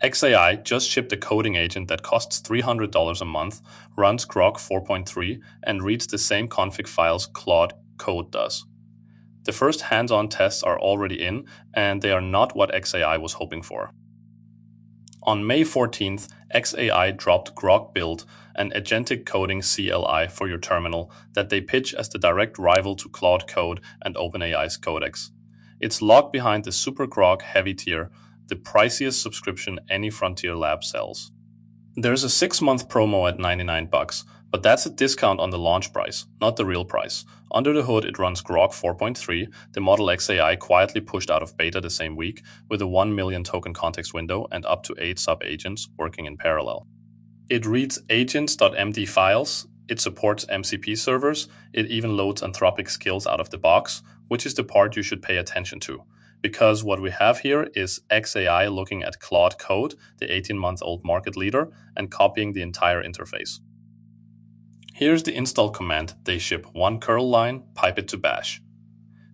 xAI just shipped a coding agent that costs $300 a month, runs Grok 4.3, and reads the same config files Claude Code does. The first hands-on tests are already in, and they are not what xAI was hoping for. On May 14th, xAI dropped Grok Build, an agentic coding CLI for your terminal that they pitch as the direct rival to Claude Code and OpenAI's Codex. It's locked behind the Super Grok Heavy tier, the priciest subscription any frontier lab sells. There's a 6-month promo at $99, but that's a discount on the launch price, not the real price. Under the hood, it runs Grok 4.3, the model xAI quietly pushed out of beta the same week, with a 1 million token context window and up to 8 sub-agents working in parallel. It reads agents.md files, it supports MCP servers, it even loads Anthropic skills out of the box, which is the part you should pay attention to. Because what we have here is xAI looking at Claude Code, the 18-month-old market leader, and copying the entire interface. Here's the install command. They ship one curl line, pipe it to bash.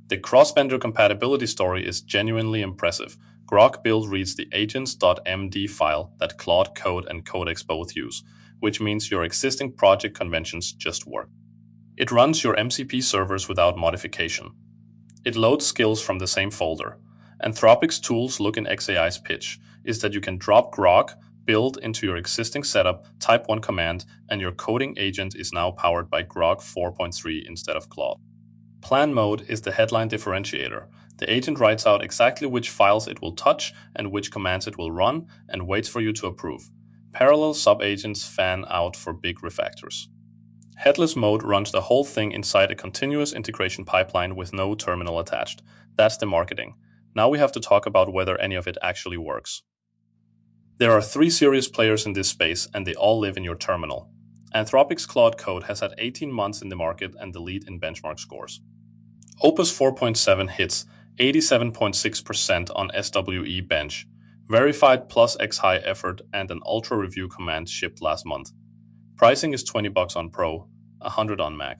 The cross-vendor compatibility story is genuinely impressive. Grok Build reads the agents.md file that Claude Code and Codex both use, which means your existing project conventions just work. It runs your MCP servers without modification. It loads skills from the same folder. Anthropic's tools look in xAI's pitch is that you can drop Grok Build into your existing setup, type one command, and your coding agent is now powered by Grok 4.3 instead of Claude. Plan mode is the headline differentiator. The agent writes out exactly which files it will touch and which commands it will run, and waits for you to approve. Parallel sub-agents fan out for big refactors. Headless mode runs the whole thing inside a continuous integration pipeline with no terminal attached. That's the marketing. Now we have to talk about whether any of it actually works. There are 3 serious players in this space, and they all live in your terminal. Anthropic's Claude Code has had 18 months in the market and the lead in benchmark scores. Opus 4.7 hits 87.6% on SWE bench, verified plus xAI effort, and an ultra review command shipped last month. Pricing is $20 on Pro, $100 on Mac.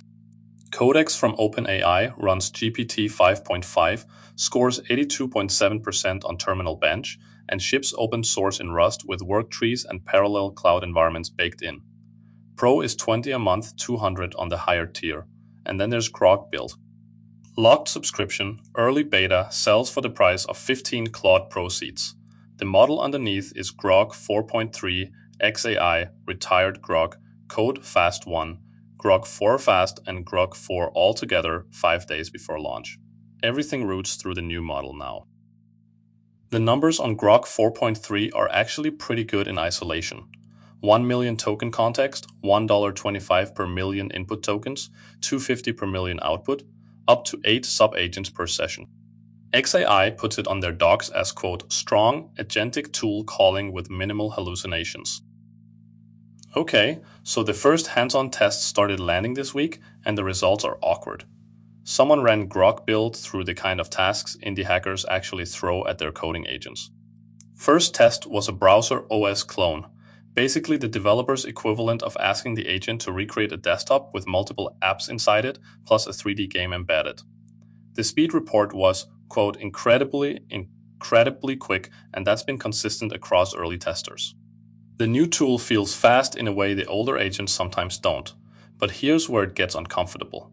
Codex from OpenAI runs GPT 5.5, scores 82.7% on terminal bench, and ships open source in Rust with work trees and parallel cloud environments baked in. Pro is $20 a month, $200 on the higher tier. And then there's Grok Build. Locked subscription, early beta, sells for the price of 15 Claude Pro seats. The model underneath is Grok 4.3, xAI, retired Grok, Code Fast 1, Grok 4 Fast, and Grok 4 all together 5 days before launch. Everything routes through the new model now. The numbers on Grok 4.3 are actually pretty good in isolation. 1 million token context, $1.25 per million input tokens, $2.50 per million output, up to 8 sub-agents per session. xAI puts it on their docs as, quote, strong, agentic tool calling with minimal hallucinations. Okay, so the first hands-on tests started landing this week, and the results are awkward. Someone ran Grok Build through the kind of tasks indie hackers actually throw at their coding agents. First test was a browser OS clone, basically the developer's equivalent of asking the agent to recreate a desktop with multiple apps inside it, plus a 3D game embedded. The speed report was, quote, incredibly quick, and that's been consistent across early testers. The new tool feels fast in a way the older agents sometimes don't, but here's where it gets uncomfortable.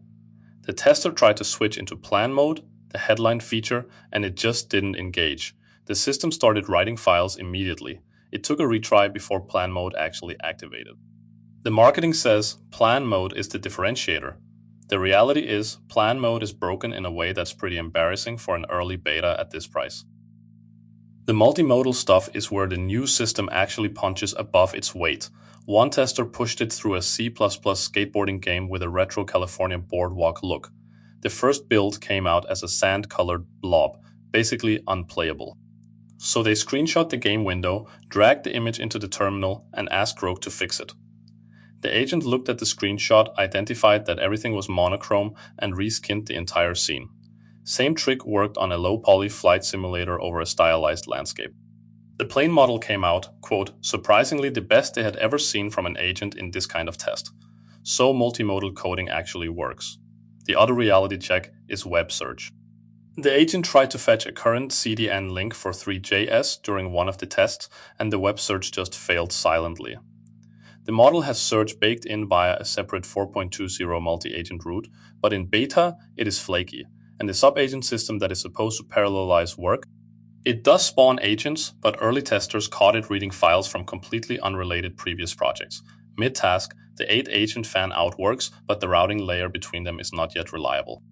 The tester tried to switch into plan mode, the headline feature, and it just didn't engage. The system started writing files immediately. It took a retry before plan mode actually activated. The marketing says plan mode is the differentiator. The reality is plan mode is broken in a way that's pretty embarrassing for an early beta at this price. The multimodal stuff is where the new system actually punches above its weight. One tester pushed it through a C++ skateboarding game with a retro California boardwalk look. The first build came out as a sand-colored blob, basically unplayable. So they screenshot the game window, dragged the image into the terminal, and asked Grok to fix it. The agent looked at the screenshot, identified that everything was monochrome, and reskinned the entire scene. Same trick worked on a low-poly flight simulator over a stylized landscape. The plain model came out, quote, surprisingly the best they had ever seen from an agent in this kind of test. So multimodal coding actually works. The other reality check is web search. The agent tried to fetch a current CDN link for 3JS during one of the tests, and the web search just failed silently. The model has search baked in via a separate 4.20 multi-agent route, but in beta, it is flaky, and the sub-agent system that is supposed to parallelize work. It does spawn agents, but early testers caught it reading files from completely unrelated previous projects. Mid-task, the 8-agent fan-out works, but the routing layer between them is not yet reliable.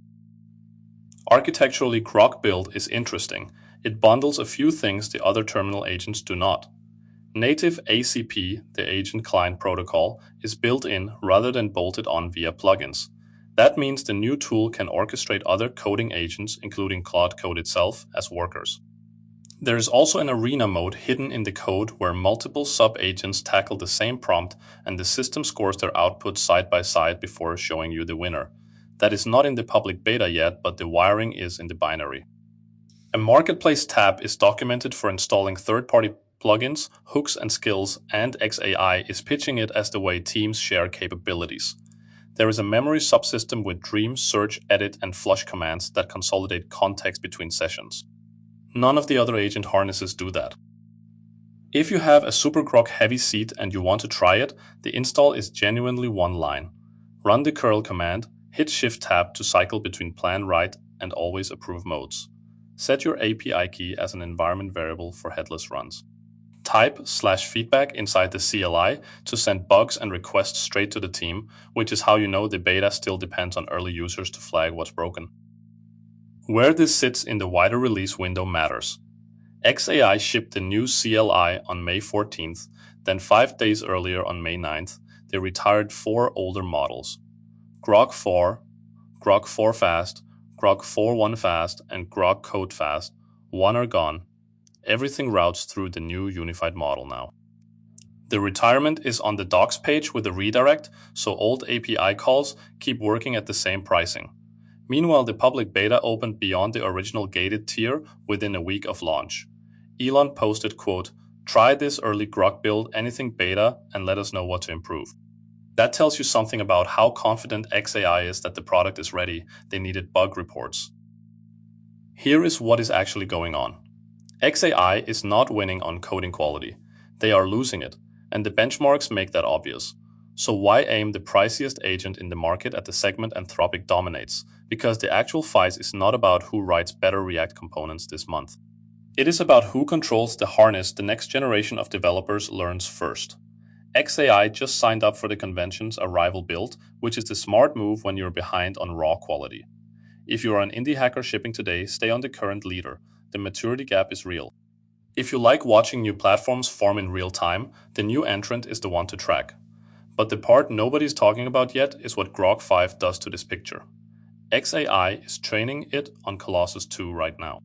Architecturally, Grok Build is interesting. It bundles a few things the other terminal agents do not. Native ACP, the Agent Client Protocol, is built in rather than bolted on via plugins. That means the new tool can orchestrate other coding agents, including Claude Code itself, as workers. There is also an arena mode hidden in the code where multiple sub-agents tackle the same prompt and the system scores their output side by side before showing you the winner. That is not in the public beta yet, but the wiring is in the binary. A marketplace tab is documented for installing third-party plugins, hooks, and skills, and xAI is pitching it as the way teams share capabilities. There is a memory subsystem with dream, search, edit, and flush commands that consolidate context between sessions. None of the other agent harnesses do that. If you have a SuperGrok heavy seat and you want to try it, the install is genuinely one line. Run the curl command, hit Shift-Tab to cycle between plan write and always approve modes. Set your API key as an environment variable for headless runs. Type /feedback inside the CLI to send bugs and requests straight to the team, which is how you know the beta still depends on early users to flag what's broken. Where this sits in the wider release window matters. xAI shipped the new CLI on May 14th, then 5 days earlier on May 9th, they retired 4 older models. Grok 4, Grok 4 Fast, Grok 4.1 Fast, and Grok Code Fast. 1 are gone. Everything routes through the new unified model now. The retirement is on the docs page with a redirect, so old API calls keep working at the same pricing. Meanwhile, the public beta opened beyond the original gated tier within a week of launch. Elon posted, quote, "Try this early Grok build, anything beta, and let us know what to improve." That tells you something about how confident xAI is that the product is ready. They needed bug reports. Here is what is actually going on. xAI is not winning on coding quality. They are losing it, and the benchmarks make that obvious. So why aim the priciest agent in the market at the segment Anthropic dominates? Because the actual fight is not about who writes better React components this month. It is about who controls the harness the next generation of developers learns first. xAI just signed up for the convention's Arrival build, which is the smart move when you're behind on raw quality. If you are an indie hacker shipping today, stay on the current leader. The maturity gap is real. If you like watching new platforms form in real time, the new entrant is the one to track. But the part nobody's talking about yet is what Grok 5 does to this picture. xAI is training it on Colossus 2 right now.